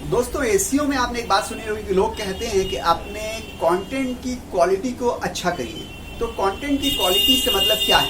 दोस्तों एसईओ में आपने एक बात सुनी होगी कि लोग कहते हैं कि अपने कंटेंट की क्वालिटी को अच्छा करिए। तो कंटेंट की क्वालिटी से मतलब क्या है,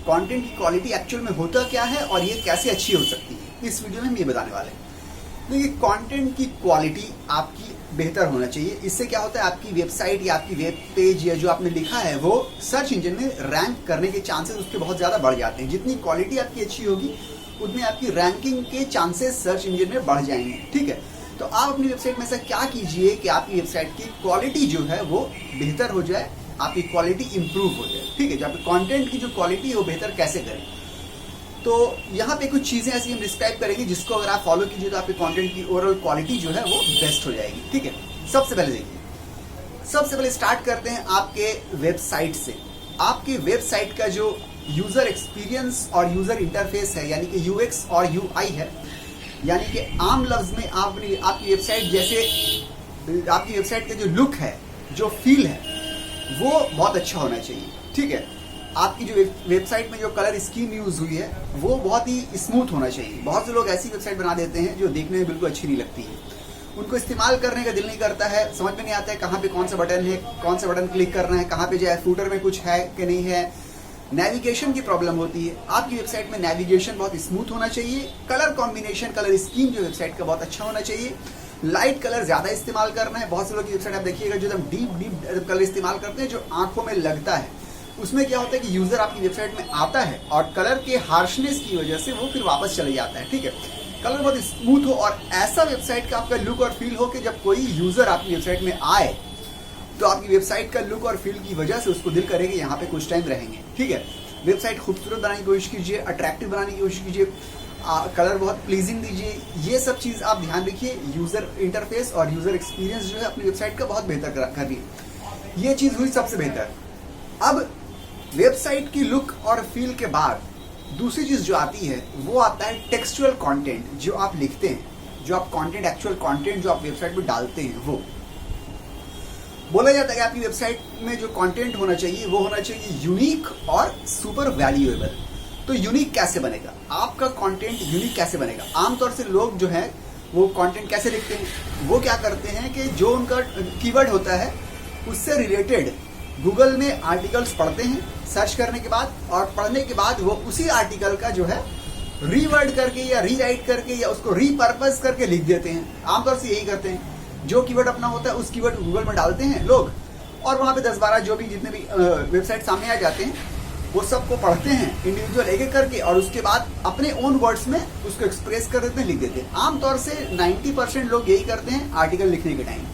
कंटेंट की क्वालिटी एक्चुअल में होता क्या है और ये कैसे अच्छी हो सकती है, इस वीडियो में हम ये बताने वाले हैं। देखिए, कंटेंट की क्वालिटी आपकी बेहतर होना चाहिए। इससे क्या होता है, आपकी वेबसाइट या आपकी वेब पेज या जो आपने लिखा है वो सर्च इंजन में रैंक करने के चांसेस उसके बहुत ज़्यादा बढ़ जाते हैं। जितनी क्वालिटी आपकी अच्छी होगी उतनी आपकी रैंकिंग के चांसेस सर्च इंजन में बढ़ जाएंगे। ठीक है, तो आप अपनी वेबसाइट में ऐसा क्या कीजिए कि आपकी वेबसाइट की क्वालिटी जो है वो बेहतर हो जाए, आपकी क्वालिटी इंप्रूव हो जाए। ठीक है, जब कंटेंट की जो क्वालिटी है वो बेहतर कैसे करें, तो यहाँ पे कुछ चीज़ें ऐसी हम डिस्क्राइब करेंगे जिसको अगर आप फॉलो कीजिए तो आपके कंटेंट की ओवरऑल क्वालिटी जो है वो बेस्ट हो जाएगी। ठीक है, सबसे पहले स्टार्ट करते हैं आपके वेबसाइट से। आपके वेबसाइट का जो यूजर एक्सपीरियंस और यूजर इंटरफेस है, यानी कि यूएक्स और यूआई है, यानी कि आम लफ्ज में आपकी वेबसाइट जैसे आपकी वेबसाइट का जो लुक है, जो फील है, वो बहुत अच्छा होना चाहिए। ठीक है, आपकी जो वेबसाइट में जो कलर स्कीम यूज हुई है वो बहुत ही स्मूथ होना चाहिए। बहुत से लोग ऐसी वेबसाइट बना देते हैं जो देखने में बिल्कुल अच्छी नहीं लगती है, उनको इस्तेमाल करने का दिल नहीं करता है, समझ में नहीं आता है कहाँ पे कौन सा बटन है, कौन सा बटन क्लिक करना है, कहाँ पे जाए, फूटर में कुछ है कि नहीं है, नेविगेशन की प्रॉब्लम होती है। आपकी वेबसाइट में नेविगेशन बहुत स्मूथ होना चाहिए। कलर कॉम्बिनेशन, कलर स्कीम जो वेबसाइट का बहुत अच्छा होना चाहिए। लाइट कलर ज्यादा इस्तेमाल करना है। बहुत से लोग की वेबसाइट आप देखिएगा जो एकदम डीप कलर इस्तेमाल करते हैं, जो आंखों में लगता है, उसमें क्या होता है कि यूजर आपकी वेबसाइट में आता है और कलर के हार्शनेस की वजह से वो फिर वापस चले जाता है। ठीक है, कलर बहुत स्मूथ हो और ऐसा वेबसाइट का आपका लुक और फील हो कि जब कोई यूजर आपकी वेबसाइट में आए तो आपकी वेबसाइट का लुक और फील की वजह से उसको दिल करे कि यहाँ पे कुछ टाइम रहेंगे। ठीक है, वेबसाइट खूबसूरत बनाने की कोशिश कीजिए, अट्रैक्टिव बनाने की कोशिश कीजिए, कलर बहुत प्लीजिंग दीजिए। ये सब चीज़ आप ध्यान रखिए। यूजर इंटरफेस और यूजर एक्सपीरियंस जो है अपनी वेबसाइट का बहुत बेहतर करिए। ये चीज़ हुई सबसे बेहतर। अब वेबसाइट की लुक और फील के बाद दूसरी चीज़ जो आती है वो आता है टेक्सचुअल कंटेंट, जो आप लिखते हैं, जो आप कंटेंट, एक्चुअल कंटेंट जो आप वेबसाइट पे डालते हैं। वो बोला जाता है कि आपकी वेबसाइट में जो कंटेंट होना चाहिए वो होना चाहिए यूनिक और सुपर वैल्यूएबल। तो यूनिक कैसे बनेगा, आपका कंटेंट यूनिक कैसे बनेगा? आमतौर से लोग जो है वो कंटेंट कैसे लिखते हैं, वो क्या करते हैं कि जो उनका कीवर्ड होता है उससे रिलेटेड गूगल में आर्टिकल्स पढ़ते हैं सर्च करने के बाद, और पढ़ने के बाद वो उसी आर्टिकल का जो है रीवर्ड करके या रीराइट करके या उसको रीपर्पज करके लिख देते हैं। आमतौर से यही करते हैं, जो कीवर्ड अपना होता है उस कीवर्ड गूगल में डालते हैं लोग, और वहाँ पे 10-12 जो भी जितने भी वेबसाइट सामने आ जाते हैं वो सबको पढ़ते हैं इंडिविजुअल एक एक करके, और उसके बाद अपने ओन वर्ड्स में उसको एक्सप्रेस कर देते हैं, लिख देते हैं। आमतौर से 90% लोग यही करते हैं आर्टिकल लिखने के टाइम।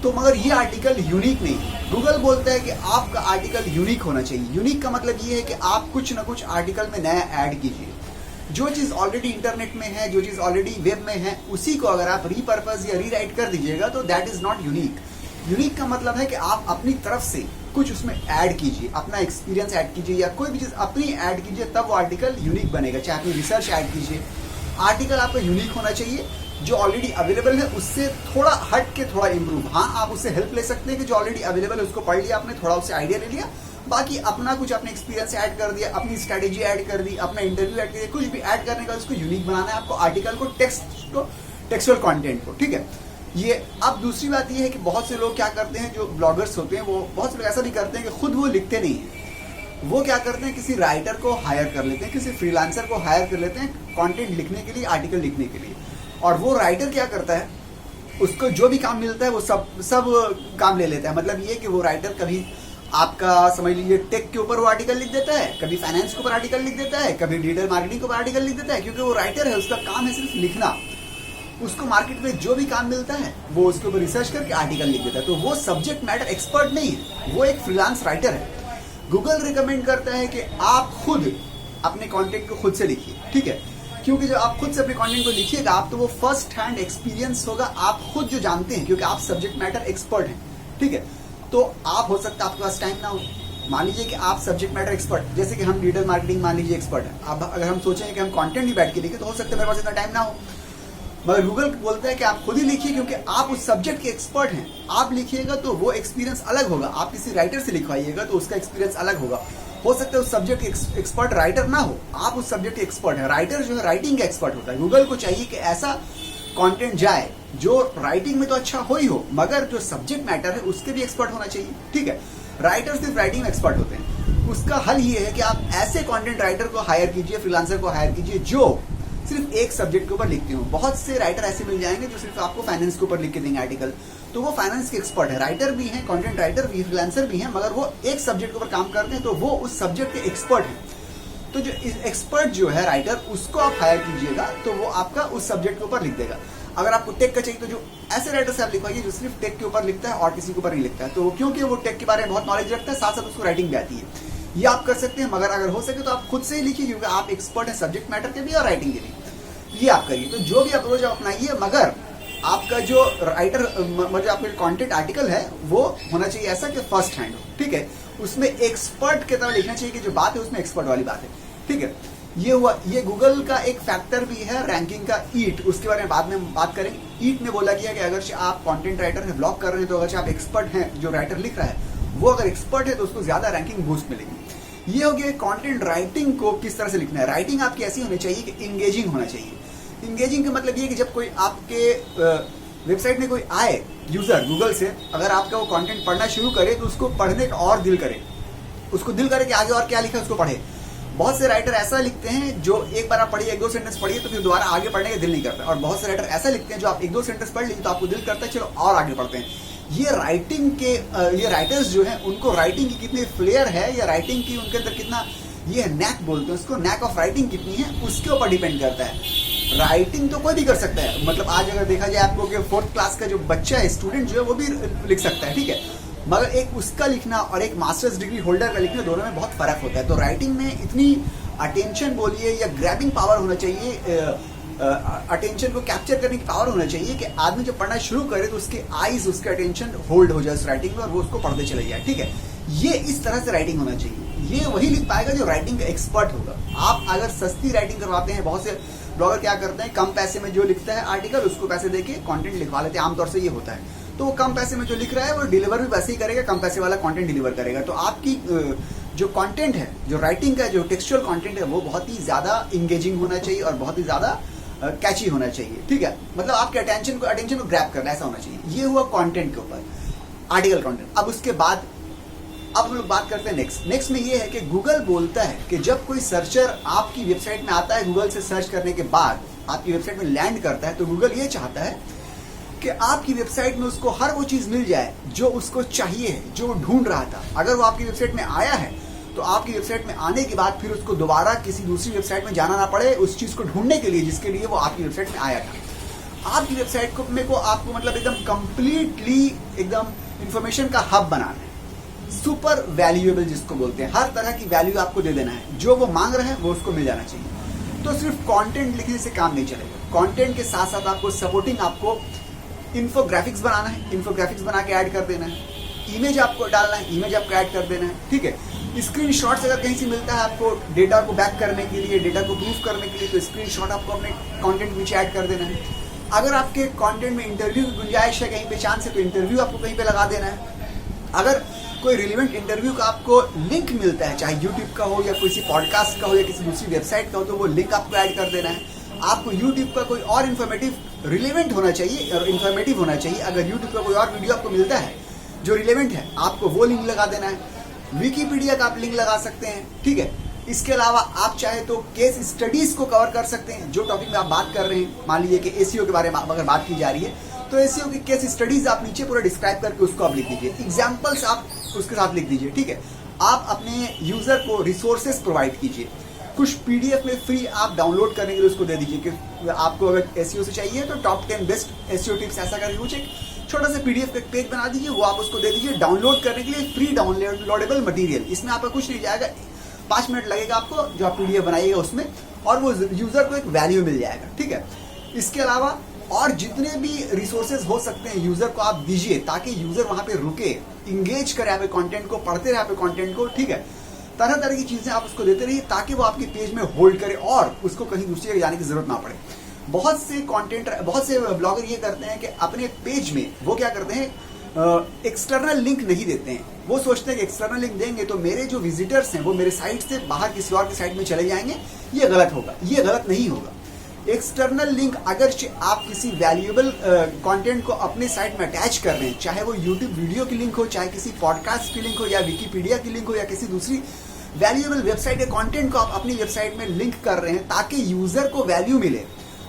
तो मगर ये आर्टिकल यूनिक नहीं है। गूगल बोलता है कि आपका आर्टिकल यूनिक होना चाहिए। यूनिक का मतलब ये है कि आप कुछ ना कुछ आर्टिकल में नया ऐड कीजिए। जो चीज़ ऑलरेडी इंटरनेट में है, जो चीज़ ऑलरेडी वेब में है, उसी को अगर आप रीपर्पज या रीराइट कर दीजिएगा तो that is not unique. Unique का मतलब है कि आप अपनी तरफ से कुछ उसमें ऐड कीजिए, अपना एक्सपीरियंस ऐड कीजिए या कोई भी चीज़ अपनी ऐड कीजिए, तब वो आर्टिकल यूनिक बनेगा। चाहे अपनी रिसर्च ऐड कीजिए, आर्टिकल आपका यूनिक होना चाहिए। जो ऑलरेडी अवेलेबल है उससे थोड़ा हट के थोड़ा इंप्रूव। हाँ, आप उससे हेल्प ले सकते हैं कि जो ऑलरेडी अवेलेबल है उसको पढ़ लिया आपने, थोड़ा उससे आइडिया ले लिया, बाकी अपना कुछ अपने एक्सपीरियंस ऐड कर दिया, अपनी स्ट्रैटेजी ऐड कर दी, अपना इंटरव्यू ऐड कर दिया, कुछ भी ऐड करने का उसको यूनिक बनाना है आपको, आर्टिकल को, टेक्सचुअल कंटेंट को। ठीक है, ये। अब दूसरी बात ये है कि बहुत से लोग क्या करते हैं, जो ब्लॉगर्स होते हैं, वो बहुत से लोग ऐसा भी करते हैं कि खुद वो लिखते नहीं है। वो क्या करते हैं, किसी राइटर को हायर कर लेते हैं, किसी फ्रीलांसर को हायर कर लेते हैं कंटेंट लिखने के लिए, आर्टिकल लिखने के लिए। और वो राइटर क्या करता है, उसको जो भी काम मिलता है वो सब काम ले लेता है। मतलब ये कि वो राइटर कभी आपका समझ लीजिए टेक के ऊपर वो आर्टिकल लिख देता है, कभी फाइनेंस के ऊपर आर्टिकल लिख देता है, कभी डिजिटल मार्केटिंग के ऊपर आर्टिकल लिख देता है, क्योंकि वो राइटर है, उसका काम है सिर्फ लिखना। उसको मार्केट में जो भी काम मिलता है वो उसके ऊपर रिसर्च करके आर्टिकल लिख देता है। तो वो सब्जेक्ट मैटर एक्सपर्ट नहीं है, वो एक फ्रीलांस राइटर है। गूगल रिकमेंड करता है कि आप खुद अपने कंटेंट को खुद से लिखिए। ठीक है, क्योंकि जब आप खुद से अपने कंटेंट को लिखिएगा आप, तो वो फर्स्ट हैंड एक्सपीरियंस होगा, आप खुद जो जानते हैं, क्योंकि आप सब्जेक्ट मैटर एक्सपर्ट हैं। ठीक है, तो आप हो सकता है आपके पास टाइम ना हो। मान लीजिए कि आप सब्जेक्ट मैटर एक्सपर्ट, जैसे कि हम डिजिटल मार्केटिंग मान लीजिए एक्सपर्ट है। अब अगर हम सोचेंगे कि हम कंटेंट ही बैठ के लिखे तो हो सकता है मेरे पास इतना टाइम ना हो, मगर गूगल बोलता है कि आप खुद ही लिखिए, क्योंकि आप उस सब्जेक्ट के एक्सपर्ट हैं। आप लिखिएगा तो वो एक्सपीरियंस अलग होगा, आप किसी राइटर से लिखवाइएगा तो उसका एक्सपीरियंस अलग होगा। हो सकता है उस सब्जेक्ट के एक्सपर्ट राइटर ना हो, आप उस सब्जेक्ट के एक्सपर्ट है। राइटर जो है राइटिंग का एक्सपर्ट होता है। गूगल को चाहिए कि ऐसा कंटेंट जाए जो राइटिंग में तो अच्छा हो ही हो, मगर जो सब्जेक्ट मैटर है उसके भी एक्सपर्ट होना चाहिए। ठीक है, राइटर सिर्फ राइटिंग में एक्सपर्ट होते हैं। उसका हल ये है कि आप ऐसे कंटेंट राइटर को हायर कीजिए, फ्रीलांसर को हायर कीजिए जो सिर्फ एक सब्जेक्ट के ऊपर लिखते हो। बहुत से राइटर ऐसे मिल जाएंगे जो सिर्फ आपको फाइनेंस के ऊपर लिख के देंगे आर्टिकल, तो वो फाइनेंस के एक्सपर्ट है, राइटर भी हैं, कंटेंट राइटर भी, फ्रीलांसर भी हैं, मगर वो एक सब्जेक्ट के ऊपर काम करते हैं, तो वो उस सब्जेक्ट के एक्सपर्ट हैं। तो जो एक्सपर्ट जो है राइटर, उसको आप हायर कीजिएगा तो वो आपका उस सब्जेक्ट के ऊपर लिख देगा। अगर आपको टेक का चाहिए तो जो ऐसे राइटर से आप लिखवाइए जो सिर्फ टेक के ऊपर लिखता है और किसी के ऊपर नहीं लिखता है, तो क्योंकि वो टेक के बारे में बहुत नॉलेज रखता है, साथ साथ उसको राइटिंग भी आती है। ये आप कर सकते हैं, मगर अगर हो सके तो आप खुद से ही लिखिए, क्योंकि आप एक्सपर्ट हैं सब्जेक्ट मैटर के भी और राइटिंग के भी। ये आप करिए। तो जो भी अप्रोच आप अपनाइए, मगर आपका जो राइटर मतलब आपका कंटेंट आर्टिकल है वो होना चाहिए ऐसा कि फर्स्ट हैंड हो। ठीक है, उसमें एक्सपर्ट की तरह लिखना चाहिए कि जो बात है उसमें एक्सपर्ट वाली बात है। ठीक है, ये हुआ। ये गूगल का एक फैक्टर भी है रैंकिंग का, ईट, उसके बारे में बाद में बात करेंगे। ईट ने बोला गया कि अगर आप कंटेंट राइटर है, ब्लॉग कर रहे हैं, तो अगर आप एक्सपर्ट हैं, जो राइटर लिख रहा है वो अगर एक्सपर्ट है तो उसको ज्यादा रैंकिंग बूस्ट मिलेगी। ये हो गया कंटेंट राइटिंग को किस तरह से लिखना है। राइटिंग आपकी ऐसी होनी चाहिए कि इंगेजिंग होना चाहिए। इंगेजिंग का मतलब ये कि जब कोई आपके वेबसाइट में कोई आए यूजर गूगल से, अगर आपका वो कंटेंट पढ़ना शुरू करे तो उसको पढ़ने का और दिल करे, उसको दिल करे कि आगे और क्या लिखा है उसको पढ़े। बहुत से राइटर ऐसा लिखते हैं जो एक बार आप पढ़िए, एक दो सेंटेंस पढ़िए तो फिर दोबारा आगे पढ़ने का दिल नहीं करता, और बहुत से राइटर ऐसा लिखते हैं जो आप एक दो सेंटेंस पढ़ लीजिए तो आपको दिल करता है चलो और आगे पढ़ते हैं। ये राइटिंग के ये राइटर्स जो हैं उनको राइटिंग की कितनी फ्लेयर है या राइटिंग की उनके अंदर कितना, ये नैक बोलते हैं उसको, नैक ऑफ राइटिंग कितनी है उसके ऊपर डिपेंड करता है। राइटिंग तो कोई भी कर सकता है, मतलब आज अगर देखा जाए आपको कि 4th क्लास का जो बच्चा है, स्टूडेंट जो है वो भी लिख सकता है। ठीक है, मगर एक उसका लिखना और एक मास्टर्स डिग्री होल्डर का लिखना, दोनों में बहुत फर्क होता है। तो राइटिंग में इतनी अटेंशन बोलिए या ग्रैबिंग पावर होना चाहिए, अटेंशन को कैप्चर करने की पावर होना चाहिए कि आदमी जब पढ़ना शुरू करे तो उसके आईज, उसका अटेंशन होल्ड हो जाए उस राइटिंग में और वो उसको पढ़ते चले जाए। ठीक है, ये इस तरह से राइटिंग होना चाहिए। ये वही लिख पाएगा जो राइटिंग का एक्सपर्ट होगा। आप अगर सस्ती राइटिंग करवाते हैं, बहुत से ब्लॉगर क्या करते हैं, कम पैसे में जो लिखता है आर्टिकल उसको पैसे देके कंटेंट लिखवा लेते हैं, आमतौर से ये होता है। तो वो कम पैसे में जो लिख रहा है वो डिलीवर भी वैसे ही करेगा, कम पैसे वाला कंटेंट डिलीवर करेगा। तो आपकी जो कंटेंट है, जो राइटिंग का जो टेक्सचुअल कंटेंट है, वो बहुत ही ज्यादा इंगेजिंग होना चाहिए और बहुत ही ज्यादा कैची होना चाहिए। ठीक है, मतलब आपके अटेंशन को ग्रैब करना, ऐसा होना चाहिए। ये हुआ कंटेंट के ऊपर, आर्टिकल कंटेंट। अब उसके बाद अब हम लोग बात करते हैं नेक्स्ट में ये है कि गूगल बोलता है कि जब कोई सर्चर आपकी वेबसाइट में आता है, गूगल से सर्च करने के बाद आपकी वेबसाइट में लैंड करता है, तो गूगल ये चाहता है कि आपकी वेबसाइट में उसको हर वो चीज मिल जाए जो उसको चाहिए है, जो वो ढूंढ रहा था। अगर वो आपकी वेबसाइट में आया है तो आपकी वेबसाइट में आने के बाद फिर उसको दोबारा किसी दूसरी वेबसाइट में जाना ना पड़े उस चीज को ढूंढने के लिए जिसके लिए वो आपकी वेबसाइट में आया था। आपकी वेबसाइट को आपको मतलब एकदम कंप्लीटली एकदम इंफॉर्मेशन का हब बनाना है, सुपर वैल्यूएबल जिसको बोलते हैं। हर तरह की वैल्यू आपको दे देना है, जो वो मांग रहे हैं वो उसको मिल जाना चाहिए। तो सिर्फ कंटेंट लिखने से काम नहीं चलेगा, कंटेंट के साथ साथ आपको सपोर्टिंग, आपको इन्फोग्राफिक्स बनाना है, इन्फोग्राफिक्स बना के ऐड कर देना है, इमेज आपको डालना है, इमेज आपको ऐड कर देना है। ठीक है, स्क्रीनशॉट्स अगर कहीं से मिलता है आपको डेटा को बैक करने के लिए, डेटा को प्रूफ करने के लिए, तो स्क्रीनशॉट आपको अपने कंटेंट नीचे ऐड कर देना है। अगर आपके कंटेंट में इंटरव्यू की गुंजाइश है कहीं पे चांस है तो इंटरव्यू आपको कहीं पे लगा देना है। अगर कोई रिलेवेंट इंटरव्यू का आपको लिंक मिलता है, चाहे यूट्यूब का हो या किसी पॉडकास्ट का हो या किसी दूसरी वेबसाइट का हो, तो वो लिंक आपको ऐड कर देना है। आपको यूट्यूब का कोई और इन्फॉर्मेटिव रिलेवेंट होना चाहिए और इन्फॉर्मेटिव होना चाहिए। अगर यूट्यूब का कोई और वीडियो आपको मिलता है जो रिलेवेंट है, आपको वो लिंक लगा देना है। विकिपीडिया का आप लिंक लगा सकते हैं। ठीक है, इसके अलावा आप चाहे तो केस स्टडीज को कवर कर सकते हैं, जो टॉपिक में आप बात कर रहे हैं। मान लीजिए कि एसईओ के बारे में अगर बात की जा रही है तो एसईओ की केस स्टडीज आप नीचे पूरा डिस्क्राइब करके उसको आप लिख दीजिए, एग्जाम्पल्स आप उसके साथ लिख दीजिए। ठीक है, आप अपने यूजर को रिसोर्सेस प्रोवाइड कीजिए, कुछ पीडीएफ में फ्री आप डाउनलोड करने के लिए उसको दे दीजिए कि आपको अगर एसईओ से चाहिए तो टॉप 10 बेस्ट एसईओ टिप्स ऐसा करके कुछ एक छोटा सा पीडीएफ का पेज बना दीजिए, वो आप उसको दे दीजिए डाउनलोड करने के लिए, फ्री डाउनलोडेबल मटेरियल। इसमें आपका कुछ नहीं जाएगा, 5 मिनट लगेगा आपको जो आप पीडीएफ बनाइएगा उसमें, और वो यूजर को एक वैल्यू मिल जाएगा। ठीक है, इसके अलावा और जितने भी रिसोर्सेज हो सकते हैं यूजर को आप दीजिए ताकि यूजर वहां पे रुके, इंगेज करे आपके कंटेंट को, पढ़ते रहे आपके कंटेंट को। ठीक है, तरह तरह की चीजें आप उसको देते रहिए ताकि वो आपके पेज में होल्ड करे और उसको कहीं दूसरी जगह जाने की जरूरत ना पड़े। बहुत से ब्लॉगर ये करते हैं कि अपने पेज में वो क्या करते हैं, एक्सटर्नल लिंक नहीं देते हैं। वो सोचते हैं कि एक्सटर्नल लिंक देंगे तो मेरे जो विजिटर्स हैं वो मेरे साइट से बाहर किसी और की साइट में चले जाएंगे, ये गलत होगा। ये गलत नहीं होगा, एक्सटर्नल लिंक अगर आप किसी वैल्यूएबल कंटेंट को अपने साइट में अटैच कर रहे हैं, चाहे वो यूट्यूब वीडियो की लिंक हो, चाहे किसी पॉडकास्ट की लिंक हो, या विकीपीडिया की लिंक हो, या किसी दूसरी वैल्यूएबल वेबसाइट के कंटेंट को आप अपनी वेबसाइट में लिंक कर रहे हैं ताकि यूजर को वैल्यू मिले,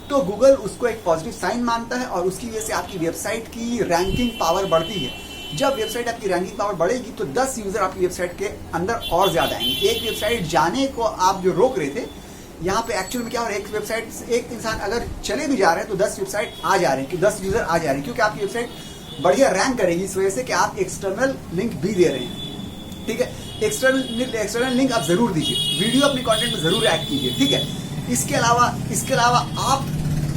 तो गूगल उसको एक पॉजिटिव साइन मानता है और उसकी वजह से आपकी वेबसाइट की रैंकिंग पावर बढ़ती है। जब वेबसाइट आपकी रैंकिंग पावर बढ़ेगी तो 10 यूजर आपकी वेबसाइट के अंदर और ज्यादा आएंगे। एक वेबसाइट जाने को आप जो रोक रहे थे, यहाँ पे एक्चुअल में क्या हो रहा है, एक वेबसाइट से एक इंसान अगर चले भी जा रहे हैं तो 10 वेबसाइट आ जा रहे हैं, कि 10 यूजर आ जा रहे हैं, क्योंकि आपकी वेबसाइट बढ़िया रैंक करेगी इस वजह से कि आप एक्सटर्नल लिंक भी दे रहे हैं। ठीक है, एक्सटर्नल लिंक आप जरूर दीजिए, वीडियो अपने कंटेंट में जरूर ऐड कीजिए। ठीक है, इसके अलावा आप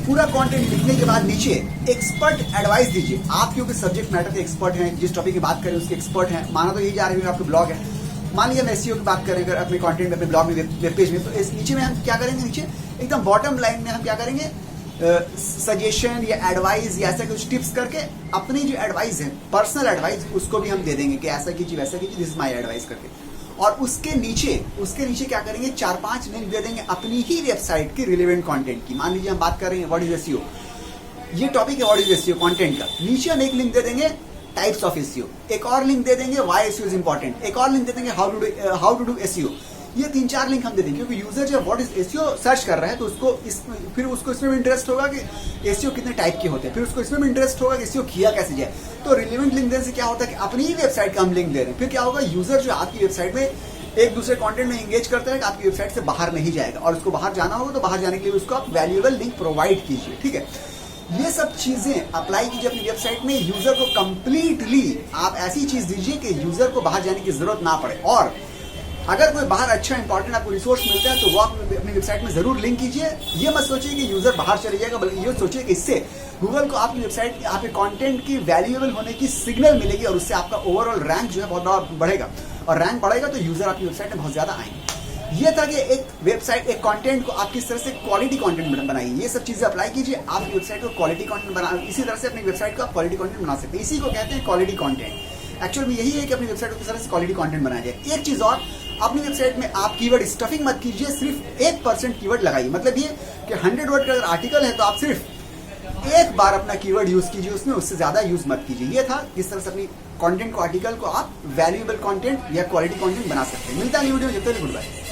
पूरा कंटेंट लिखने के बाद नीचे एक्सपर्ट एडवाइस दीजिए। आप क्योंकि सब्जेक्ट मैटर के एक्सपर्ट हैं, जिस टॉपिक की बात करें उसके एक्सपर्ट हैं, माना तो यही जा रही है आपका ब्लॉग है, मान लीजिए हम एसईओ की बात करें अगर अपने कंटेंट में, अपने ब्लॉग में, वेब पेज में, तो इस नीचे में हम क्या करेंगे, नीचे एकदम बॉटम लाइन में हम क्या करेंगे, सजेशन या एडवाइस या ऐसा कुछ टिप्स करके अपनी जो एडवाइस है, पर्सनल एडवाइस, उसको भी हम दे देंगे कि ऐसा कीजिए वैसा कीजिए, दिस इज माई एडवाइस करके। और उसके नीचे क्या करेंगे, 4-5 लिंक दे देंगे अपनी ही वेबसाइट के रिलेवेंट कंटेंट की। मान लीजिए हम बात कर रहे हैं व्हाट इज एसईओ, ये टॉपिक है व्हाट इज एसईओ कंटेंट का, नीचे हम एक लिंक दे देंगे टाइप्स ऑफ एसईओ, एक और लिंक दे देंगे व्हाई एसईओ इज इंपॉर्टेंट, एक और लिंक दे देंगे हाउ टू डू एसईओ। ये 3-4 लिंक हम दे देंगे, क्योंकि यूजर जब व्हाट इज एसईओ सर्च कर रहा है तो उसको इसमें भी इंटरेस्ट होगा कि एसईओ कितने टाइप के होते हैं, फिर उसको इसमें भी इंटरेस्ट होगा कि एसईओ किया कैसे जाए। तो रिलेवेंट लिंक देने से क्या होता है कि अपनी ही वेबसाइट का हम लिंक दे रहे हैं, फिर क्या होगा, यूजर जो आपकी वेबसाइट में एक दूसरे कंटेंट में एंगेज करता है कि आपकी वेबसाइट से बाहर नहीं जाएगा, और उसको बाहर जाना होगा तो बाहर जाने के लिए उसको आप वैल्यूएबल लिंक प्रोवाइड कीजिए। ठीक है, ये सब चीजें अप्लाई कीजिए अपनी वेबसाइट में। यूजर को कंप्लीटली आप ऐसी चीज दीजिए कि यूजर को बाहर जाने की जरूरत ना पड़े, और अगर कोई बाहर अच्छा इंपॉर्टेंट आपको रिसोर्स मिलता है तो वो आप अपनी वेबसाइट में जरूर लिंक कीजिए। ये मत सोचिए कि यूजर बाहर चले जाएगा, बल्कि ये सोचिए कि इससे गूगल को आपकी वेबसाइट, आपके कंटेंट की वैल्यूएबल होने की सिग्नल मिलेगी, और उससे आपका ओवरऑल रैंक जो है बहुत बढ़ेगा, और रैंक बढ़ेगा तो यूजर आपकी वेबसाइट में बहुत ज्यादा आएंगे। ये था कि एक वेबसाइट, एक कंटेंट को आप किस तरह से क्वालिटी कंटेंट बनाइए, ये सब चीजें अप्लाई कीजिए, आपकी वेबसाइट को क्वालिटी कंटेंट बना, इसी तरह से अपनी वेबसाइट को आप क्वालिटी कंटेंट बना सकते हैं। इसी को कहते हैं क्वालिटी कंटेंट। एक्चुअल में यही है कि अपनी वेबसाइट को किस तरह से क्वालिटी कंटेंट बनाया जाए। एक चीज और, अपनी वेबसाइट में आप कीवर्ड स्टफिंग मत कीजिए, सिर्फ 1% कीवर्ड लगाइए। मतलब ये कि 100 वर्ड का अगर आर्टिकल है तो आप सिर्फ एक बार अपना कीवर्ड यूज कीजिए उसमें, उससे ज्यादा यूज मत कीजिए। ये था किस तरह से अपनी कंटेंट को, आर्टिकल को आप वैल्यूएबल कंटेंट या क्वालिटी कंटेंट बना सकते हैं। मिलता है वीडियो, जब तक गुड बाय।